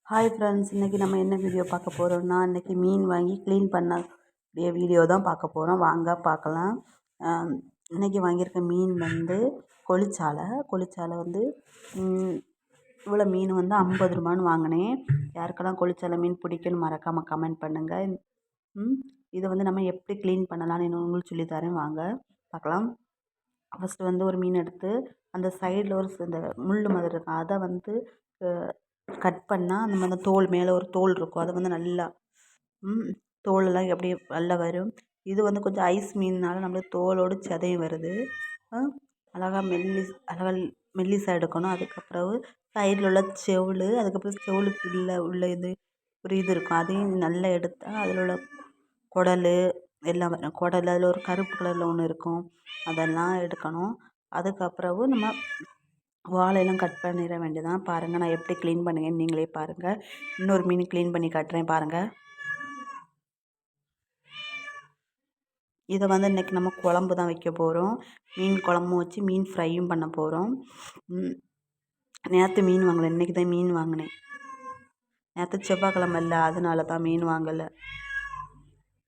Hi friends, இன்றைக்கி நம்ம என்ன வீடியோ பார்க்க போகிறோம்னா, இன்றைக்கி மீன் வாங்கி க்ளீன் பண்ணக்கூடிய வீடியோ தான் பார்க்க போகிறோம். வாங்க பார்க்கலாம். இன்றைக்கி வாங்கியிருக்க மீன் வந்து கொளிச்சாலை வந்து இவ்வளோ மீன் வந்து 50 ரூபான்னு வாங்கினேன். யாருக்கெல்லாம் கொளிச்சாலை மீன் பிடிக்குன்னு மறக்காமல் கமெண்ட் பண்ணுங்கள். இதை வந்து நம்ம எப்படி க்ளீன் பண்ணலான்னு உங்களுக்கு சொல்லித்தரேன். வாங்க பார்க்கலாம். ஃபஸ்ட்டு வந்து ஒரு மீன் எடுத்து அந்த சைடில் ஒரு இந்த முள் மாதிரி இருக்கும், அதை வந்து கட் பண்ணால் அந்த மாதிரி தோல் மேலே ஒரு தோல் இருக்கும், அதை வந்து நல்லா தோலெல்லாம் அப்படியே நல்லா வரும். இது வந்து கொஞ்சம் ஐஸ் மீன்னால நம்மளுக்கு தோலோடு சதையும் வருது. அழகாக மெல்லிசாக எடுக்கணும். அதுக்கப்புறம் சைடில் உள்ள செவுள், அதுக்கப்புறம் செவுளுக்கு உள்ள இது ஒரு இது இருக்கும், அதையும் நல்லா எடுத்தால் அதில் உள்ள குடல் எல்லாம் வரும். குடல் அதில் ஒரு கருப்பு கலரில் ஒன்று இருக்கும், அதெல்லாம் எடுக்கணும். அதுக்கப்புறம் நம்ம வாழையெல்லாம் கட் பண்ணிட வேண்டியதான். பாருங்கள், நான் எப்படி க்ளீன் பண்ணுங்கன்னு நீங்களே பாருங்கள். இன்னொரு மீன் க்ளீன் பண்ணி காட்டுறேன் பாருங்கள். இதை வந்து இன்றைக்கி நம்ம குழம்பு தான் வைக்க போகிறோம். மீன் குழம்பும் வச்சு மீன் ஃப்ரையும் பண்ண போகிறோம். நேற்று மீன் வாங்கலை, இன்றைக்கி தான் மீன் வாங்கினேன். நேற்று செவ்வாய்க்கிழமை இல்லை, அதனால தான் மீன் வாங்கலை.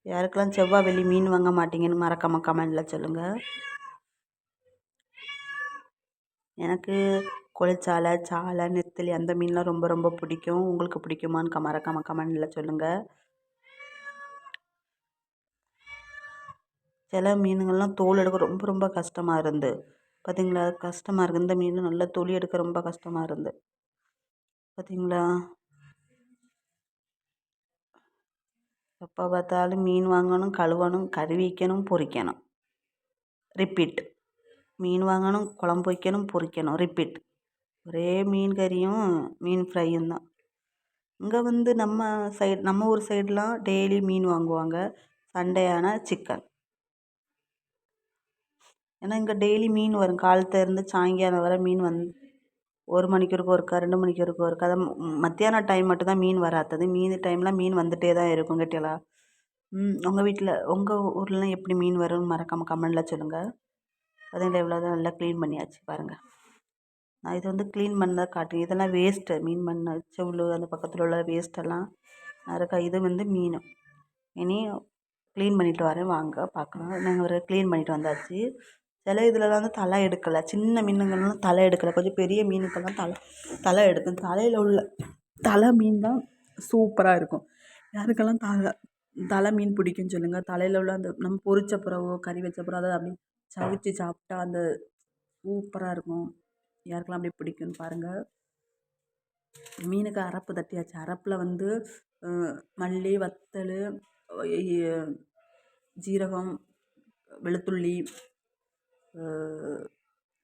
யாருக்கெல்லாம் செவ்வாய் வெள்ளி மீன் வாங்க மாட்டீங்கன்னு மறக்காமல் கமெண்டில் சொல்லுங்கள். எனக்கு கொளிச்சாலை, சாலை, நெத்திலி அந்த மீன்லாம் ரொம்ப ரொம்ப பிடிக்கும். உங்களுக்கு பிடிக்குமான்னு மறக்காமல் கமெண்டில் சொல்லுங்கள். சில மீனுங்கள்லாம் தோல் எடுக்க ரொம்ப ரொம்ப கஷ்டமாக இருந்து பார்த்திங்களா, கஷ்டமாக இருக்குது. இந்த மீன் நல்லா தொலி எடுக்க ரொம்ப கஷ்டமாக இருந்து பார்த்திங்களா. எப்போ பார்த்தாலும் மீன் வாங்கணும், கழுவணும், கறி வைக்கணும், பொரிக்கணும், ரிப்பீட். மீன் வாங்கணும், குழம்பு வைக்கணும், பொரிக்கணும், ரிப்பீட். ஒரே மீன் கறியும் மீன் ஃப்ரையும் தான். இங்கே வந்து நம்ம ஊர் சைடெலாம் டெய்லி மீன் வாங்குவாங்க. சண்டே ஆனால் சிக்கன். ஏன்னா இங்கே டெய்லி மீன் வரும். காலத்துலேருந்து சாயங்காலம் வர மீன் 1 மணிக்கு ஒருக்கா 2 மணிக்கு ஒருக்கா. அதை மத்தியான டைம் மட்டும்தான் மீன் வராது. மீன் டைம்லாம் மீன் வந்துகிட்டே தான் இருக்கும் கேட்டீங்களா. உங்கள் வீட்டில் உங்கள் ஊர்லலாம் எப்படி மீன் வரும்னு மறக்காமல் கமெண்டில் சொல்லுங்கள். அதே எவ்வளோ தான் நல்லா க்ளீன் பண்ணியாச்சு பாருங்கள். நான் இது வந்து க்ளீன் பண்ண காட்டுறேன். இதெல்லாம் வேஸ்ட்டு, மீன் பண்ண செவுள் அந்த பக்கத்தில் உள்ள வேஸ்ட்டெல்லாம் இருக்கா. இது வந்து மீன். இனி க்ளீன் பண்ணிவிட்டு வரேன், வாங்க பார்க்கலாம். நாங்கள் ஒரு க்ளீன் பண்ணிவிட்டு வந்தாச்சு. சில இதிலலாம் வந்து தலை எடுக்கலை, சின்ன மீனுங்கள்லாம் தலை எடுக்கலை. கொஞ்சம் பெரிய மீனுக்கெல்லாம் தலை எடுக்கும். தலையில் உள்ள தலை மீன் தான் சூப்பராக இருக்கும். யாருக்கெல்லாம் தலை மீன் பிடிக்குன்னு சொல்லுங்கள். தலையில் உள்ள அந்த நம்ம பொரிச்ச பிறவோ கறி வச்ச பிறகு அதை அப்படி சவிச்சு சாப்பிட்டா அந்த சூப்பராக இருக்கும். யாருக்கெல்லாம் அப்படி பிடிக்குன்னு பாருங்கள். மீனுக்கு அரப்பு தட்டியாச்சு. அரப்பில் வந்து மல்லி, வத்தல், ஜீரகம், வெளுத்துள்ளி,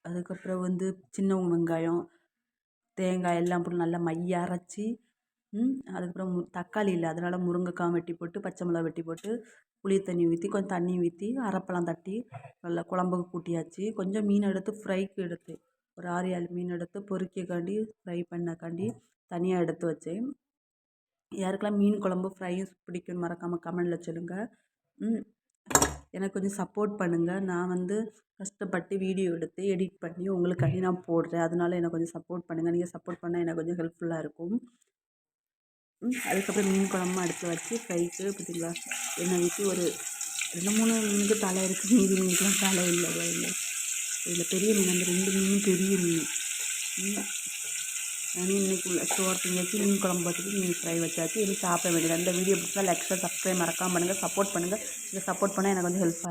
அதுக்கப்புறம் வந்து சின்ன வெங்காயம், தேங்காய் எல்லாம் போட்டு நல்லா மைய அரைச்சி, அதுக்கப்புறம் தக்காளி இல்லை அதனால் முருங்கைக்காய் வெட்டி போட்டு, பச்சை மிளகா வெட்டி போட்டு, புளி தண்ணி ஊற்றி, கொஞ்சம் தண்ணி ஊற்றி, அரப்பெல்லாம் தட்டி நல்லா குழம்புக்கு கூட்டியாச்சு. கொஞ்சம் மீன் எடுத்து ஃப்ரைக்கு எடுத்து ஒரு 6-7 மீன் எடுத்து பொரிக்கக்காண்டி ஃப்ரை பண்ணக்காண்டி தனியாக எடுத்து வச்சேன். யாருக்கெல்லாம் மீன் குழம்பு ஃப்ரையும் பிடிக்குன்னு மறக்காமல் கமெண்டில் சொல்லுங்கள். எனக்கு கொஞ்சம் சப்போர்ட் பண்ணுங்கள். நான் வந்து கஷ்டப்பட்டு வீடியோ எடுத்து எடிட் பண்ணி உங்களுக்காண்டி நான் போடுறேன். அதனால எனக்கு கொஞ்சம் சப்போர்ட் பண்ணுங்கள். நீங்கள் சப்போர்ட் பண்ணால் எனக்கு கொஞ்சம் ஹெல்ப்ஃபுல்லாக இருக்கும். அதுக்கப்புறம் மீன் குழம்பு அடுத்து வச்சு ஃப்ரைக்கு பார்த்திங்களா எண்ணெய் ஊற்றி ஒரு 2-3 மீனுக்கு தலை இருக்குது. மீதி மீனுக்குலாம் தலை இல்லை. இதில் பெரிய மீன், அந்த 2 மீனும் பெரிய மீன். நானும் இன்றைக்கி சோறு திங்காச்சு, மீன் குழம்பு வச்சுட்டு மீன் ஃப்ரை வச்சாச்சு. இது சாப்பிட வேண்டியது. அந்த வீடியோ பிடிச்சா லைக், சப்ஸ்கிரைப் மறக்காமல் பண்ணுங்கள். சப்போர்ட் பண்ணுங்கள். இதை சப்போர்ட் பண்ணால் எனக்கு கொஞ்சம் ஹெல்ப்பாக